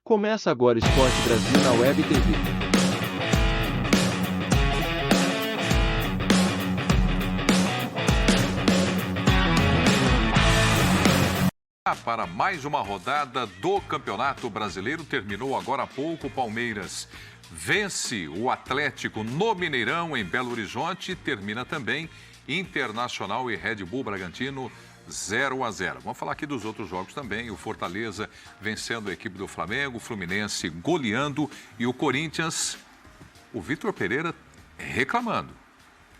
Começa agora Esporte Brasil na Web TV. Para mais uma rodada do Campeonato Brasileiro, terminou agora há pouco. O Palmeiras vence o Atlético no Mineirão, em Belo Horizonte. Termina também Internacional e Red Bull Bragantino 0-0. Vamos falar aqui dos outros jogos também. O Fortaleza vencendo a equipe do Flamengo, o Fluminense goleando e o Corinthians, o Vitor Pereira reclamando.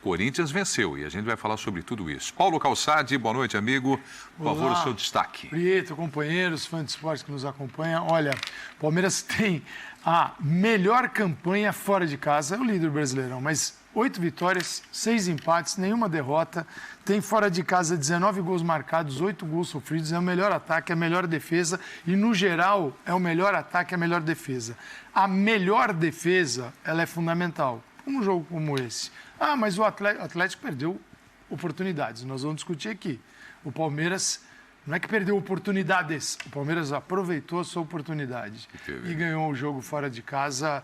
Corinthians venceu e a gente vai falar sobre tudo isso. Paulo Calçade, boa noite, amigo. Por favor, o seu destaque. Prieto, companheiros, fãs de esporte que nos acompanham. Olha, o Palmeiras tem a melhor campanha fora de casa. É o líder brasileirão, mas 8 vitórias, 6 empates, nenhuma derrota. Tem fora de casa 19 gols marcados, 8 gols sofridos. É o melhor ataque, é a melhor defesa. E, no geral, é o melhor ataque, a melhor defesa. A melhor defesa, ela é fundamental. Um jogo como esse. Ah, mas o Atlético perdeu oportunidades. Nós vamos discutir aqui. O Palmeiras não é que perdeu oportunidades. O Palmeiras aproveitou a sua oportunidade e ganhou o jogo fora de casa.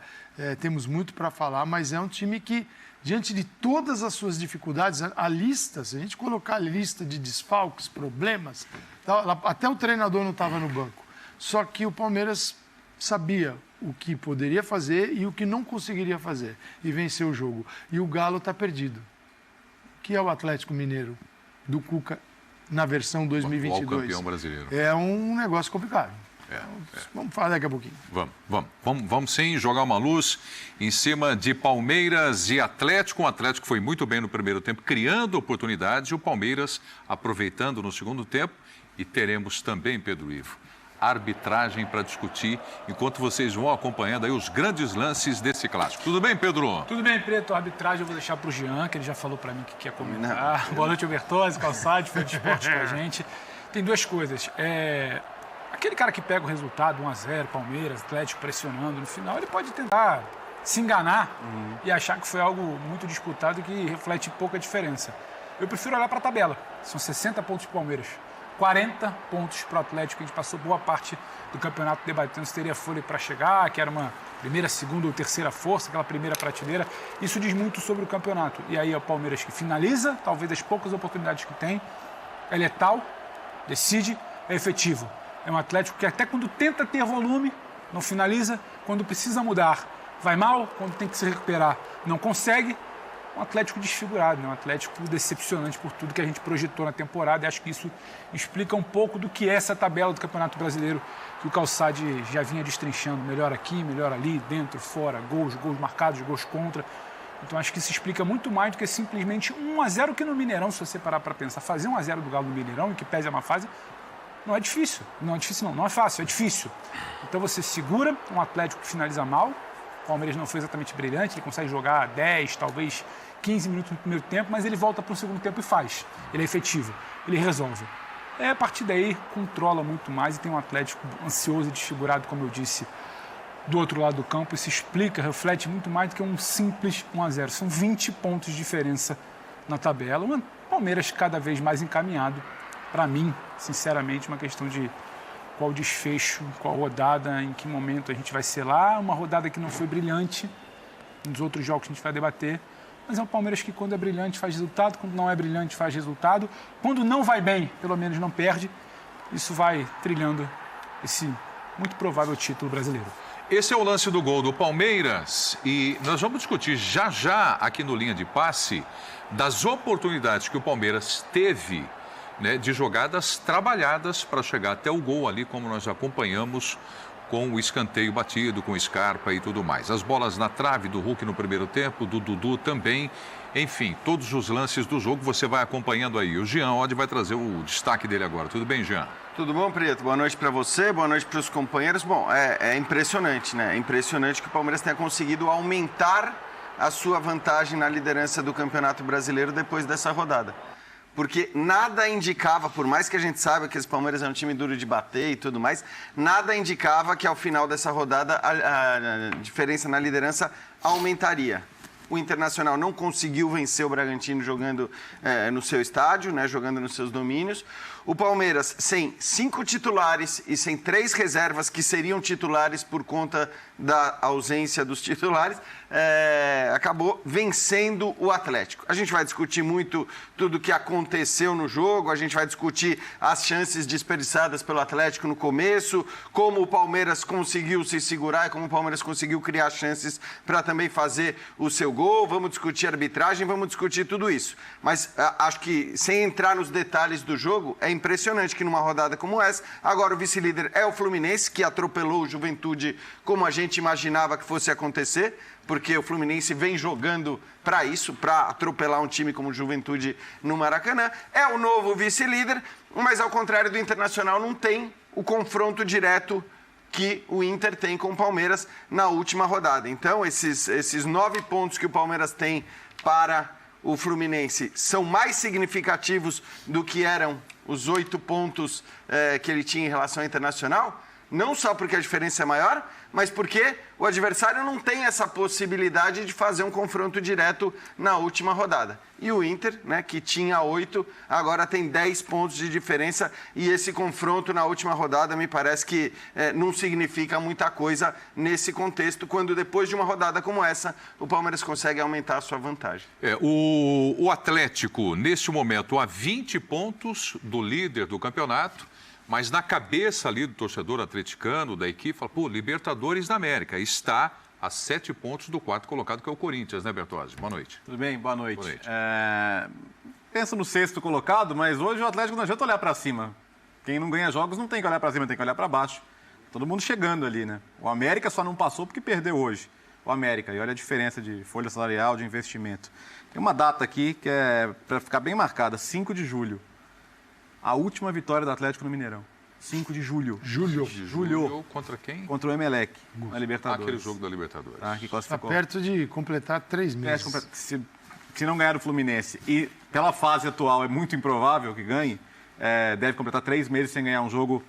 Temos muito para falar, mas é um time que, diante de todas as suas dificuldades, a lista, se a gente colocar a lista de desfalques, problemas, até o treinador não estava no banco. Só que o Palmeiras sabia o que poderia fazer e o que não conseguiria fazer. E venceu o jogo. E o Galo está perdido. Que é o Atlético Mineiro do Cuca na versão 2022. O campeão brasileiro. É um negócio complicado. Vamos falar daqui a pouquinho. Vamos sim jogar uma luz em cima de Palmeiras e Atlético. O Atlético foi muito bem no primeiro tempo, criando oportunidades. E o Palmeiras aproveitando no segundo tempo. E teremos também, Pedro Ivo, arbitragem para discutir, enquanto vocês vão acompanhando aí os grandes lances desse clássico. Tudo bem, Pedro? Tudo bem, Preto. A arbitragem eu vou deixar para o Jean, que ele já falou para mim que quer comentar. Boa noite, Bertozzi, Calçade, foi de esporte com a gente. Tem duas coisas. Aquele cara que pega o resultado, 1-0, Palmeiras, Atlético pressionando no final, ele pode tentar se enganar e achar que foi algo muito disputado e que reflete pouca diferença. Eu prefiro olhar para a tabela. São 60 pontos para o Palmeiras. 40 pontos para o Atlético. A gente passou boa parte do campeonato debatendo se teria folha para chegar, que era uma primeira, segunda ou terceira força, aquela primeira prateleira. Isso diz muito sobre o campeonato. E aí é o Palmeiras que finaliza, talvez as poucas oportunidades que tem, é letal, decide, é efetivo. É um Atlético que até quando tenta ter volume, não finaliza, quando precisa mudar, vai mal, quando tem que se recuperar, não consegue. Um Atlético desfigurado, né? Um Atlético decepcionante por tudo que a gente projetou na temporada. E acho que isso explica um pouco do que é essa tabela do Campeonato Brasileiro que o Calçade já vinha destrinchando. Melhor aqui, melhor ali, dentro, fora, gols marcados, gols contra. Então acho que isso explica muito mais do que simplesmente 1-0 que no Mineirão, se você parar para pensar. Fazer 1-0 do Galo no Mineirão, em que pese a uma fase, não é difícil. Não é fácil, é difícil. Então você segura um Atlético que finaliza mal. O Palmeiras não foi exatamente brilhante, ele consegue jogar 10, talvez 15 minutos no primeiro tempo, mas ele volta para o segundo tempo e faz. Ele é efetivo, ele resolve. A partir daí, controla muito mais e tem um Atlético ansioso e desfigurado, como eu disse, do outro lado do campo. Isso explica, reflete muito mais do que um simples 1-0. São 20 pontos de diferença na tabela. O Palmeiras cada vez mais encaminhado. Para mim, sinceramente, uma questão de qual desfecho, qual rodada, em que momento a gente vai ser lá. Uma rodada que não foi brilhante, nos outros jogos que a gente vai debater, mas é um Palmeiras que quando é brilhante faz resultado, quando não é brilhante faz resultado, quando não vai bem, pelo menos não perde. Isso vai trilhando esse muito provável título brasileiro. Esse é o lance do gol do Palmeiras e nós vamos discutir já aqui no Linha de Passe das oportunidades que o Palmeiras teve, né, de jogadas trabalhadas para chegar até o gol ali, como nós acompanhamos com o escanteio batido, com o Scarpa e tudo mais. As bolas na trave do Hulk no primeiro tempo, do Dudu também. Enfim, todos os lances do jogo você vai acompanhando aí. O Jean Oddi vai trazer o destaque dele agora. Tudo bem, Jean? Tudo bom, Preto? Boa noite para você, boa noite para os companheiros. Bom, é impressionante, né? É impressionante que o Palmeiras tenha conseguido aumentar a sua vantagem na liderança do Campeonato Brasileiro depois dessa rodada. Porque nada indicava, por mais que a gente saiba que esse Palmeiras é um time duro de bater e tudo mais, nada indicava que ao final dessa rodada a diferença na liderança aumentaria. O Internacional não conseguiu vencer o Bragantino jogando no seu estádio, né, jogando nos seus domínios. O Palmeiras, sem 5 titulares e sem 3 reservas que seriam titulares por conta da ausência dos titulares, acabou vencendo o Atlético. A gente vai discutir muito tudo o que aconteceu no jogo, a gente vai discutir as chances desperdiçadas pelo Atlético no começo, como o Palmeiras conseguiu se segurar e como o Palmeiras conseguiu criar chances para também fazer o seu gol. Vamos discutir arbitragem, vamos discutir tudo isso. Mas acho que, sem entrar nos detalhes do jogo, é impressionante que numa rodada como essa, agora o vice-líder é o Fluminense, que atropelou o Juventude como a gente imaginava que fosse acontecer, porque o Fluminense vem jogando para isso, para atropelar um time como o Juventude no Maracanã. É o novo vice-líder, mas ao contrário do Internacional, não tem o confronto direto que o Inter tem com o Palmeiras na última rodada. Então, esses 9 pontos que o Palmeiras tem para o Fluminense são mais significativos do que eram os 8 pontos que ele tinha em relação ao Internacional, não só porque a diferença é maior, mas porque o adversário não tem essa possibilidade de fazer um confronto direto na última rodada. E o Inter, né, que tinha 8, agora tem 10 pontos de diferença, e esse confronto na última rodada me parece que não significa muita coisa nesse contexto, quando depois de uma rodada como essa, o Palmeiras consegue aumentar a sua vantagem. O Atlético, neste momento, a 20 pontos do líder do campeonato, mas na cabeça ali do torcedor atleticano, da equipe, fala, pô, Libertadores da América, está a 7 pontos do quarto colocado, que é o Corinthians, né, Bertozzi? Boa noite. Tudo bem? Boa noite. Boa noite. Pensa no 6º colocado, mas hoje o Atlético não adianta olhar para cima. Quem não ganha jogos não tem que olhar para cima, tem que olhar para baixo. Todo mundo chegando ali, né? O América só não passou porque perdeu hoje. O América, e olha a diferença de folha salarial, de investimento. Tem uma data aqui que é para ficar bem marcada, 5 de julho. A última vitória do Atlético no Mineirão. 5 de julho. Julho. Contra quem? Contra o Emelec, na Libertadores. Aquele jogo da Libertadores. Que Está classificou. perto de completar 3 meses. Se não ganhar o Fluminense, e pela fase atual é muito improvável que ganhe, deve completar 3 meses sem ganhar um jogo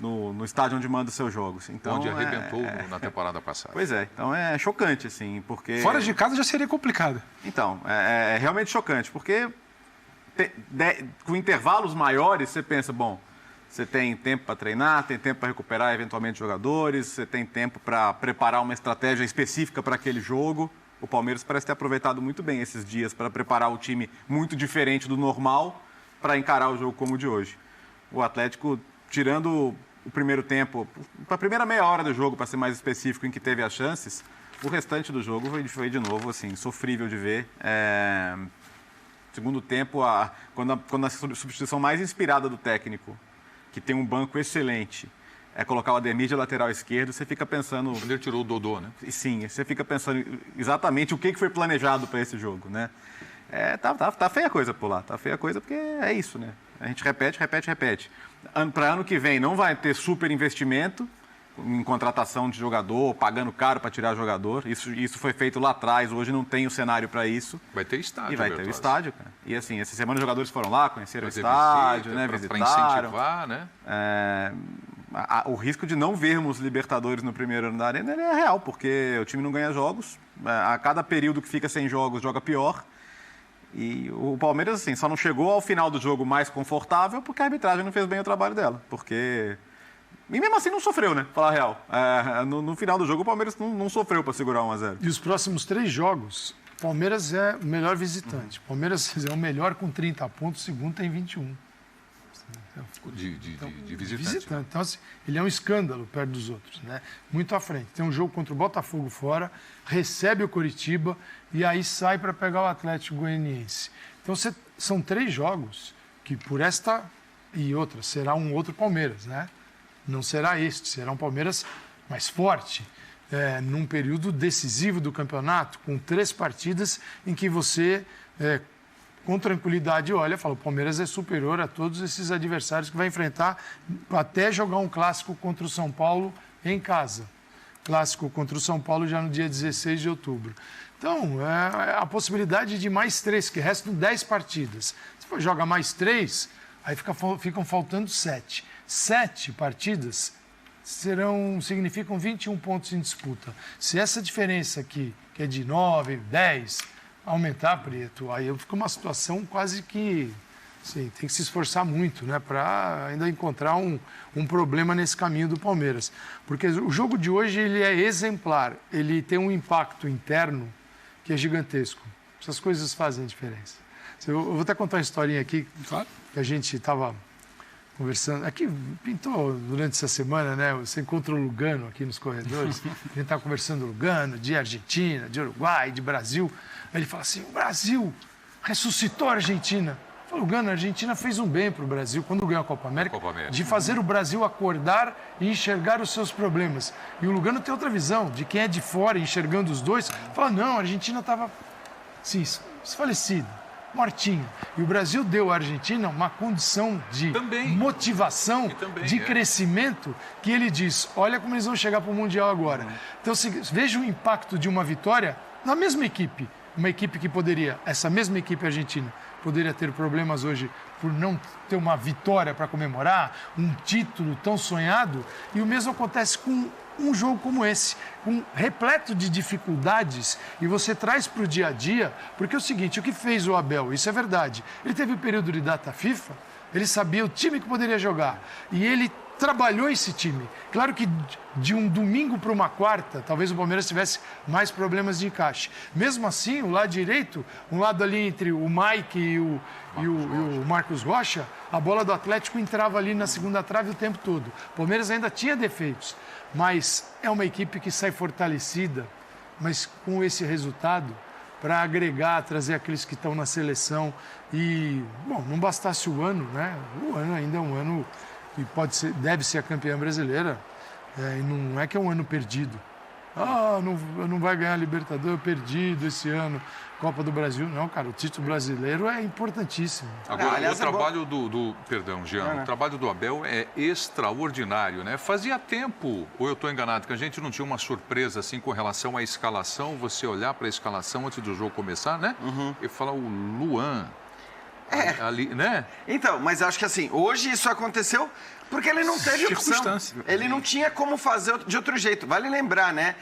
no estádio onde manda os seus jogos. Então, onde arrebentou na temporada passada. Pois é, então é chocante, assim, porque... Fora de casa já seria complicado. Então, é realmente chocante, porque com intervalos maiores, você pensa, bom, você tem tempo para treinar, tem tempo para recuperar eventualmente jogadores, você tem tempo para preparar uma estratégia específica para aquele jogo. O Palmeiras parece ter aproveitado muito bem esses dias para preparar o time muito diferente do normal para encarar o jogo como o de hoje. O Atlético, tirando o primeiro tempo, para a primeira meia hora do jogo, para ser mais específico, em que teve as chances, o restante do jogo foi de novo assim, sofrível de ver. Segundo tempo, quando a substituição mais inspirada do técnico, que tem um banco excelente, é colocar o Ademir de lateral esquerdo, você fica pensando... Ele tirou o Dodô, né? Sim, você fica pensando exatamente o que foi planejado para esse jogo, né? Tá feia a coisa por lá, tá feia a coisa porque é isso, né? A gente repete. Para ano que vem não vai ter super investimento em contratação de jogador, pagando caro para tirar jogador. Isso foi feito lá atrás, hoje não tem o cenário para isso. Vai ter estádio, E vai ter o estádio, cara. E assim, essa semana os jogadores foram lá, conheceram o visita, estádio, né? Visitaram. Para incentivar, né? O risco de não vermos Libertadores no primeiro ano da Arena ele é real, porque o time não ganha jogos. A cada período que fica sem jogos, joga pior. E o Palmeiras, assim, só não chegou ao final do jogo mais confortável porque a arbitragem não fez bem o trabalho dela. E mesmo assim não sofreu, né? Falar a real. No final do jogo o Palmeiras não sofreu para segurar 1-0. E os próximos 3 jogos, o Palmeiras é o melhor visitante. O Palmeiras é o melhor com 30 pontos, o segundo tem 21. De visitante. Então, assim, ele é um escândalo perto dos outros, né? Muito à frente. Tem um jogo contra o Botafogo fora, recebe o Coritiba e aí sai para pegar o Atlético Goianiense. Então, são 3 jogos que, por esta e outra, será um outro Palmeiras, né? Não será este, será um Palmeiras mais forte, num período decisivo do campeonato, com 3 partidas em que você, com tranquilidade, olha e fala, o Palmeiras é superior a todos esses adversários que vai enfrentar, até jogar um clássico contra o São Paulo em casa. Clássico contra o São Paulo já no dia 16 de outubro. Então, a possibilidade de mais 3, que restam 10 partidas. Se for jogar mais 3, aí ficam faltando 7. 7 partidas significam 21 pontos em disputa. Se essa diferença aqui, que é de 9, 10, aumentar, Preto, aí fica uma situação quase que Sim, tem que se esforçar muito, né, para ainda encontrar um problema nesse caminho do Palmeiras. Porque o jogo de hoje ele é exemplar, ele tem um impacto interno que é gigantesco. Essas coisas fazem diferença. Eu vou até contar uma historinha aqui, que a gente estava conversando. Aqui pintou durante essa semana, né? Você encontra o Lugano aqui nos corredores. A gente estava conversando Lugano, de Argentina, de Uruguai, de Brasil. Aí ele fala assim: o Brasil ressuscitou a Argentina. Eu falo, Lugano, a Argentina fez um bem para o Brasil quando ganhou a Copa América, de fazer o Brasil acordar e enxergar os seus problemas. E o Lugano tem outra visão, de quem é de fora, enxergando os dois. Fala, não, a Argentina estava sim, desfalecida, mortinha. E o Brasil deu à Argentina uma condição de motivação, de crescimento, que ele diz, olha como eles vão chegar para o Mundial agora. Então, veja o impacto de uma vitória na mesma equipe. Uma equipe que poderia, essa mesma equipe argentina, poderia ter problemas hoje por não ter uma vitória para comemorar, um título tão sonhado. E o mesmo acontece com um jogo como esse, repleto de dificuldades, e você traz para o dia a dia, porque é o seguinte, o que fez o Abel, isso é verdade, ele teve o período de data FIFA, ele sabia o time que poderia jogar, e ele trabalhou esse time. Claro que de um domingo para uma quarta, talvez o Palmeiras tivesse mais problemas de encaixe. Mesmo assim, o lado direito, um lado ali entre o Mike e o Marcos Rocha, a bola do Atlético entrava ali na segunda trave o tempo todo. O Palmeiras ainda tinha defeitos, mas é uma equipe que sai fortalecida, mas com esse resultado, para agregar, trazer aqueles que estão na seleção. E, bom, não bastasse o ano, né? O ano ainda é um ano que deve ser a campeã brasileira, e não é que é um ano perdido. Não vai ganhar a Libertadores, perdido esse ano, Copa do Brasil. Não, cara, o título brasileiro é importantíssimo. Agora, o trabalho Perdão, Jean, o trabalho do Abel é extraordinário, né? Fazia tempo, ou eu estou enganado, que a gente não tinha uma surpresa assim com relação à escalação, você olhar para a escalação antes do jogo começar, né? E falar o Luan. Ali, né? Então, mas acho que assim, hoje isso aconteceu porque ele não teve opção. Ele não tinha como fazer de outro jeito. Vale lembrar, né?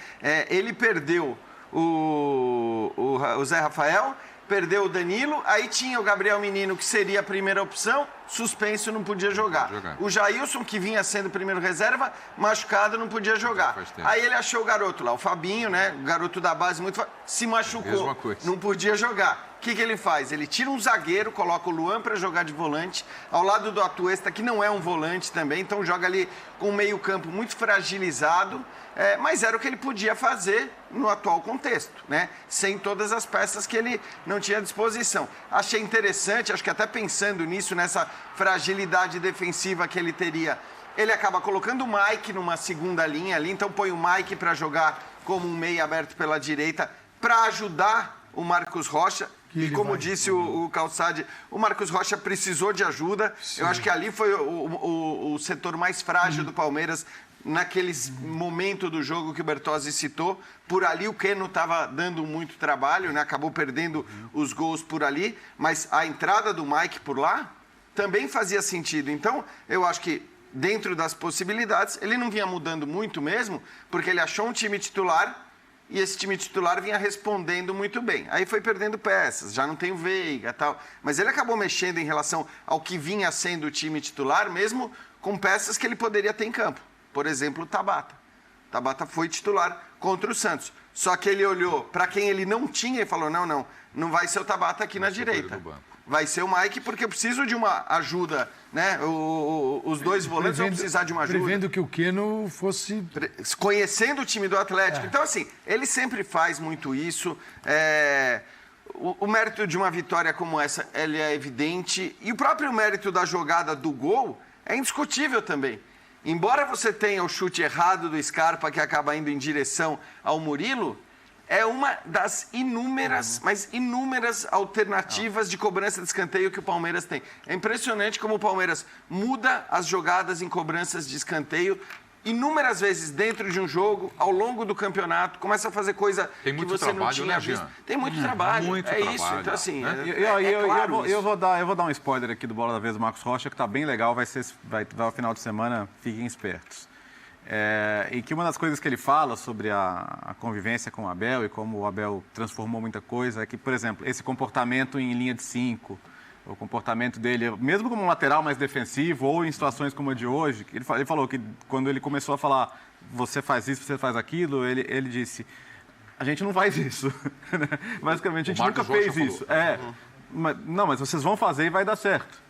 Ele perdeu o Zé Rafael, perdeu o Danilo, aí tinha o Gabriel Menino, que seria a primeira opção, suspenso, não podia jogar. O Jailson, que vinha sendo o primeiro reserva, machucado, não podia jogar. Aí ele achou o garoto lá, o Fabinho, né? O garoto da base, se machucou, não podia jogar. O que ele faz? Ele tira um zagueiro, coloca o Luan para jogar de volante, ao lado do Atuesta, que não é um volante também, então joga ali com um meio-campo muito fragilizado, mas era o que ele podia fazer no atual contexto, né? Sem todas as peças que ele não tinha à disposição. Achei interessante, acho que até pensando nisso, nessa fragilidade defensiva que ele teria, ele acaba colocando o Mike numa segunda linha ali, então põe o Mike para jogar como um meia aberto pela direita, para ajudar o Marcos Rocha. E como disse o Calçade, o Marcos Rocha precisou de ajuda. Sim. Eu acho que ali foi o setor mais frágil do Palmeiras, naqueles momentos do jogo que o Bertozzi citou. Por ali o Keno estava dando muito trabalho, né? Acabou perdendo os gols por ali, mas a entrada do Mike por lá também fazia sentido. Então, eu acho que dentro das possibilidades, ele não vinha mudando muito mesmo, porque ele achou um time titular e esse time titular vinha respondendo muito bem. Aí foi perdendo peças, já não tem o Veiga e tal. Mas ele acabou mexendo em relação ao que vinha sendo o time titular, mesmo com peças que ele poderia ter em campo. Por exemplo, o Tabata. O Tabata foi titular contra o Santos. Só que ele olhou para quem ele não tinha e falou, não vai ser o Tabata aqui na direita. Vai ser o Mike, porque eu preciso de uma ajuda, né? Os dois volantes vão precisar de uma ajuda. Prevendo que o Keno fosse... Conhecendo o time do Atlético. Então, assim, ele sempre faz muito isso. O mérito de uma vitória como essa, ele é evidente. E o próprio mérito da jogada do gol é indiscutível também. Embora você tenha o chute errado do Scarpa, que acaba indo em direção ao Murilo, é uma das inúmeras, mas inúmeras alternativas de cobrança de escanteio que o Palmeiras tem. É impressionante como o Palmeiras muda as jogadas em cobranças de escanteio inúmeras vezes dentro de um jogo, ao longo do campeonato, começa a fazer coisa que você não tinha visto. Tem muito trabalho, muito trabalho. Isso. Então, assim, eu vou dar um spoiler aqui do Bola da Vez do Marcos Rocha, que está bem legal, vai ao final de semana, fiquem espertos. E que uma das coisas que ele fala sobre a convivência com o Abel e como o Abel transformou muita coisa é que, por exemplo, esse comportamento em linha de 5, O comportamento dele, mesmo como um lateral mais defensivo ou em situações como a de hoje, ele falou que quando ele começou a falar você faz isso, você faz aquilo, ele disse, a gente não faz isso. Basicamente, a gente nunca fez isso. Mas vocês vão fazer e vai dar certo.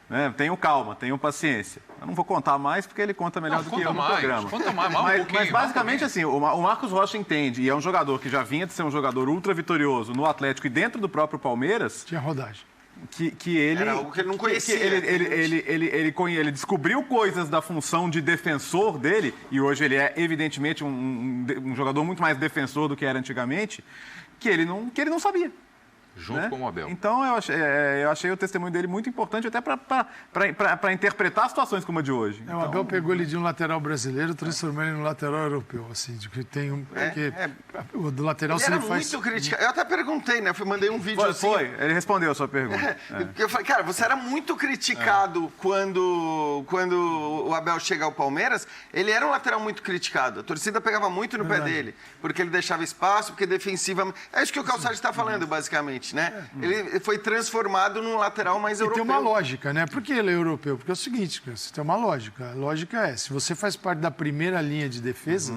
Né? Tenham calma, tenham paciência. Eu não vou contar mais porque ele conta melhor do que eu no programa. Conta mais, mas basicamente assim, o Marcos Rocha entende, e é um jogador que já vinha de ser um jogador ultra vitorioso no Atlético e dentro do próprio Palmeiras. Tinha rodagem. Que ele... Era algo que ele não conhecia. Ele descobriu coisas da função de defensor dele, e hoje ele é evidentemente um jogador muito mais defensor do que era antigamente, que ele não sabia. Junto com o Abel. Então, eu achei o testemunho dele muito importante até para interpretar situações como a de hoje. O Abel pegou ele de um lateral brasileiro, transformou ele no lateral europeu, assim, de que tem um... o do lateral ele se era ele faz... muito criticado. Eu até perguntei, né? Mandei um vídeo assim. Ele respondeu a sua pergunta. Porque eu falei, cara, você era muito criticado quando o Abel chega ao Palmeiras. Ele era um lateral muito criticado. A torcida pegava muito no pé dele, porque ele deixava espaço, porque defensivamente... É isso que o Calçade está falando, basicamente. Né? Ele foi transformado num lateral mais europeu. E tem uma lógica, né? Por que ele é europeu? Porque é o seguinte, você tem uma lógica. A lógica é, se você faz parte da primeira linha de defesa,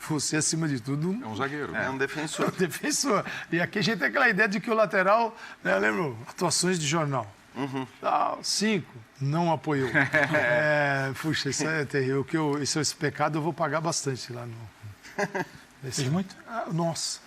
você, acima de tudo... É um zagueiro. É um defensor. É um defensor. E aqui a gente tem aquela ideia de que o lateral... Né, lembro, atuações de jornal. 5, não apoiou. Puxa, isso é terrível. Esse pecado eu vou pagar bastante lá no... Fez muito? Nossa.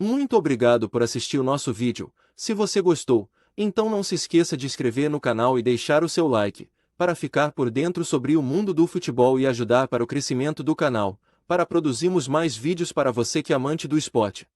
Muito obrigado por assistir o nosso vídeo. Se você gostou, então não se esqueça de inscrever no canal e deixar o seu like, para ficar por dentro sobre o mundo do futebol e ajudar para o crescimento do canal, para produzirmos mais vídeos para você que é amante do esporte.